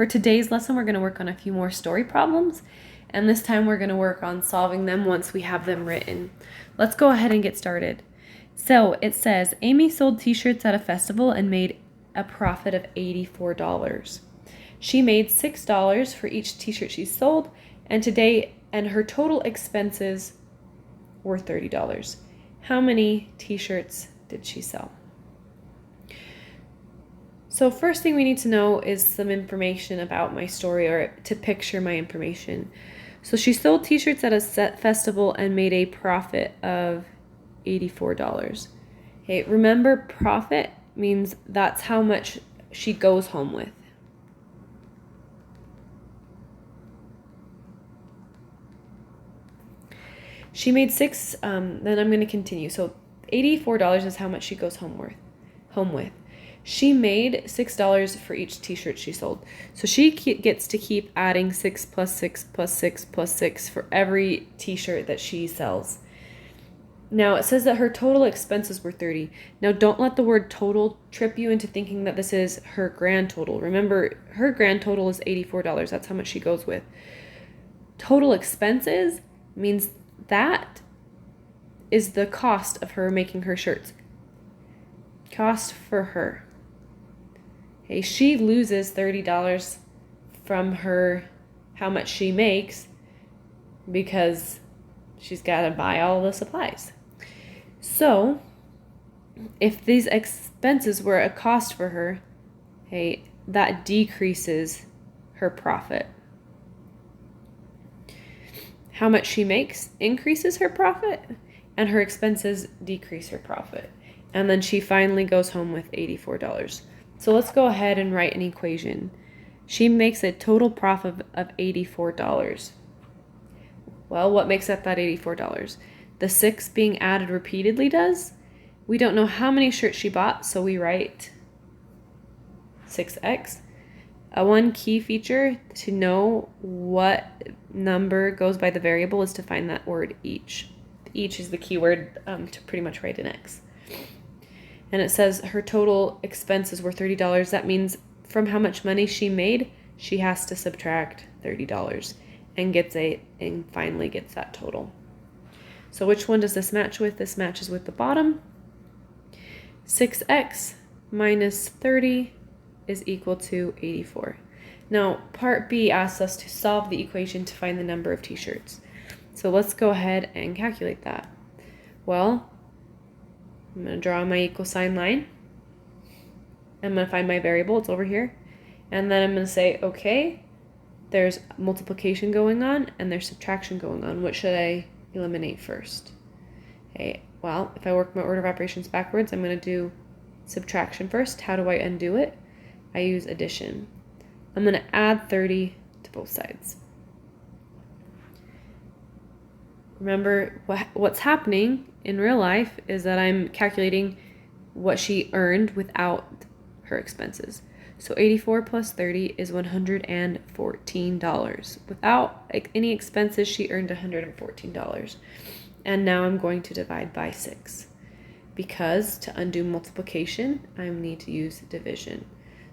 For today's lesson, we're going to work on a few more story problems, and this time we're going to work on solving them once we have them written. Let's go ahead and get started. So it says, Amy sold t-shirts at a festival and made a profit of $84. She made $6 for each t-shirt she sold, and her total expenses were $30. How many t-shirts did she sell? So first thing we need to know is some information about my story, or to picture my information. So she sold t-shirts at a festival and made a profit of $84. Okay, remember, profit means that's how much she goes home with. She made then I'm going to continue. So $84 is how much she goes home with. She made $6 for each t-shirt she sold. So she gets to keep adding 6 plus 6 plus 6 plus 6 for every t-shirt that she sells. Now it says that her total expenses were $30. Now don't let the word total trip you into thinking that this is her grand total. Remember, her grand total is $84. That's how much she goes with. Total expenses means that is the cost of her making her shirts. Cost for her. Okay, she loses $30 from how much she makes because she's got to buy all the supplies. So if these expenses were a cost for her, okay, that decreases her profit. How much she makes increases her profit, and her expenses decrease her profit. And then she finally goes home with $84. So let's go ahead and write an equation. She makes a total profit of $84. Well, what makes up that $84? The 6 being added repeatedly does. We don't know how many shirts she bought, so we write 6x. One key feature to know what number goes by the variable is to find that word each. Each is the key word to pretty much write an x. And it says her total expenses were $30. That means from how much money she made, she has to subtract $30 and finally gets that total. So which one does this match with? This matches with the bottom. 6x minus 30 is equal to 84. Now, part B asks us to solve the equation to find the number of t-shirts. So let's go ahead and calculate that. Well, I'm going to draw my equal sign line. I'm going to find my variable. It's over here. And then I'm going to say, okay, there's multiplication going on and there's subtraction going on. What should I eliminate first? Okay, well, if I work my order of operations backwards, I'm going to do subtraction first. How do I undo it? I use addition. I'm going to add 30 to both sides. Remember, what's happening in real life is that I'm calculating what she earned without her expenses. So 84 plus 30 is $114. Without any expenses, she earned $114. And now I'm going to divide by 6. Because to undo multiplication, I need to use division.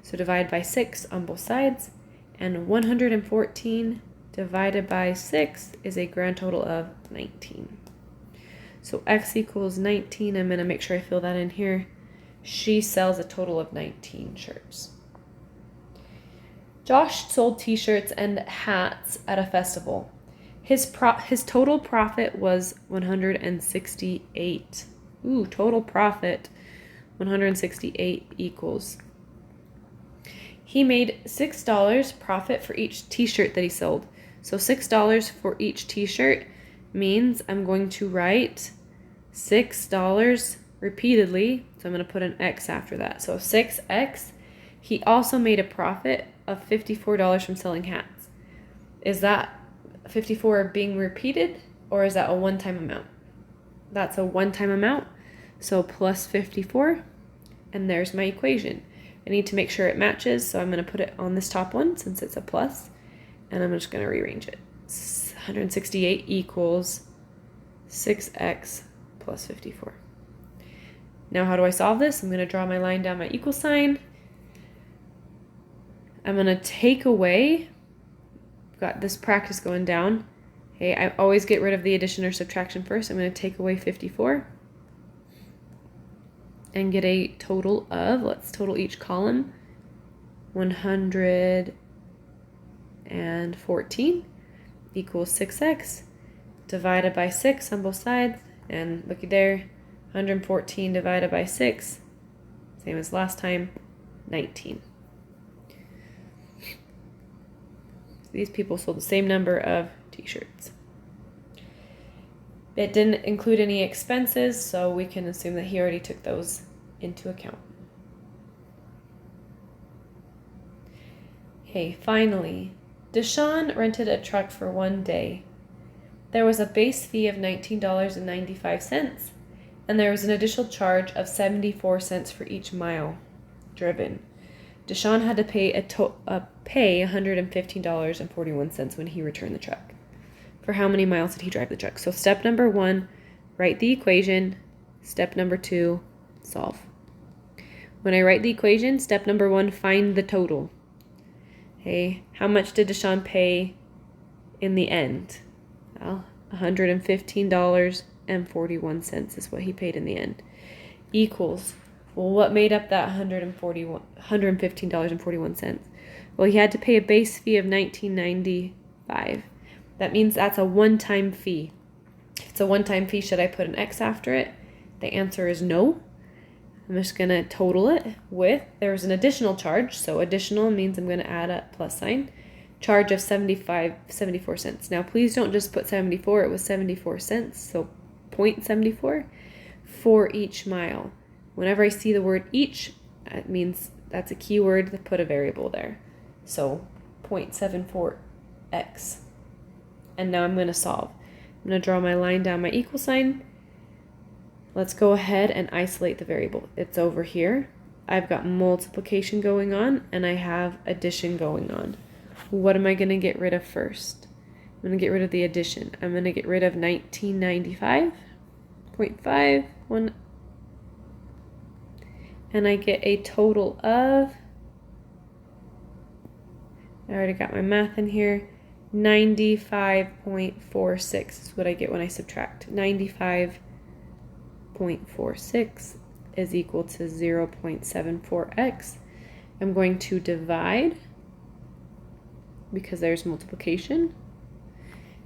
So divide by 6 on both sides, and 114 divided by 6 is a grand total of 19. So x equals 19. I'm going to make sure I fill that in here. She sells a total of 19 shirts. Josh sold t-shirts and hats at a festival. His total profit was $168. Total profit 168 equals. He made $6 profit for each t-shirt that he sold. So $6 for each t-shirt means I'm going to write $6 repeatedly. So I'm going to put an X after that. So 6X. He also made a profit of $54 from selling hats. Is that 54 being repeated, or is that a one-time amount? That's a one-time amount. So plus 54, and there's my equation. I need to make sure it matches, so I'm going to put it on this top one since it's a plus, and I'm just going to rearrange it. 168 equals 6x plus 54. Now how do I solve this? I'm going to draw my line down my equal sign. I'm going to take away, got this practice going down. Okay, I always get rid of the addition or subtraction first. I'm going to take away 54 and get a total of, let's total each column, 114 equals 6x divided by 6 on both sides. And looky there, 114 divided by 6, same as last time, 19. These people sold the same number of t-shirts. It didn't include any expenses, so we can assume that he already took those into account. Okay, finally, Deshawn rented a truck for one day. There was a base fee of $19.95, and there was an additional charge of 74 cents for each mile driven. Deshawn had to pay $115.41 when he returned the truck. For how many miles did he drive the truck? So step number 1, write the equation. Step number 2, solve. When I write the equation, step number 1, find the total. Okay, how much did Deshawn pay in the end? Well, $115.41 is what he paid in the end. Equals, well, what made up that $115.41? Well, he had to pay a base fee of $19.95. That means that's a one-time fee. If it's a one-time fee, should I put an X after it? The answer is no. I'm just going to total it with, there's an additional charge, so additional means I'm going to add a plus sign, charge of 74 cents. Now, please don't just put 74, it was 74 cents, so 0.74 for each mile. Whenever I see the word each, it means that's a keyword to put a variable there. So 0.74x. And now I'm going to solve. I'm going to draw my line down my equal sign. Let's go ahead and isolate the variable. It's over here. I've got multiplication going on and I have addition going on. What am I going to get rid of first? I'm going to get rid of the addition. I'm going to get rid of 1995.51, and I get a total of, I already got my math in here, 95.46 is what I get when I subtract. 95.46 is equal to 0.74x. I'm going to divide because there's multiplication.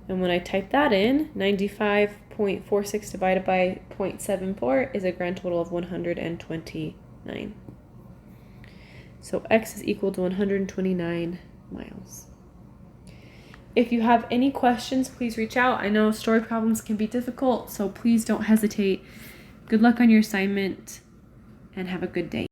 And when I type that in, 95.46 divided by 0.74 is a grand total of 129. So x is equal to 129 miles. If you have any questions, please reach out. I know story problems can be difficult, so please don't hesitate. Good luck on your assignment and have a good day.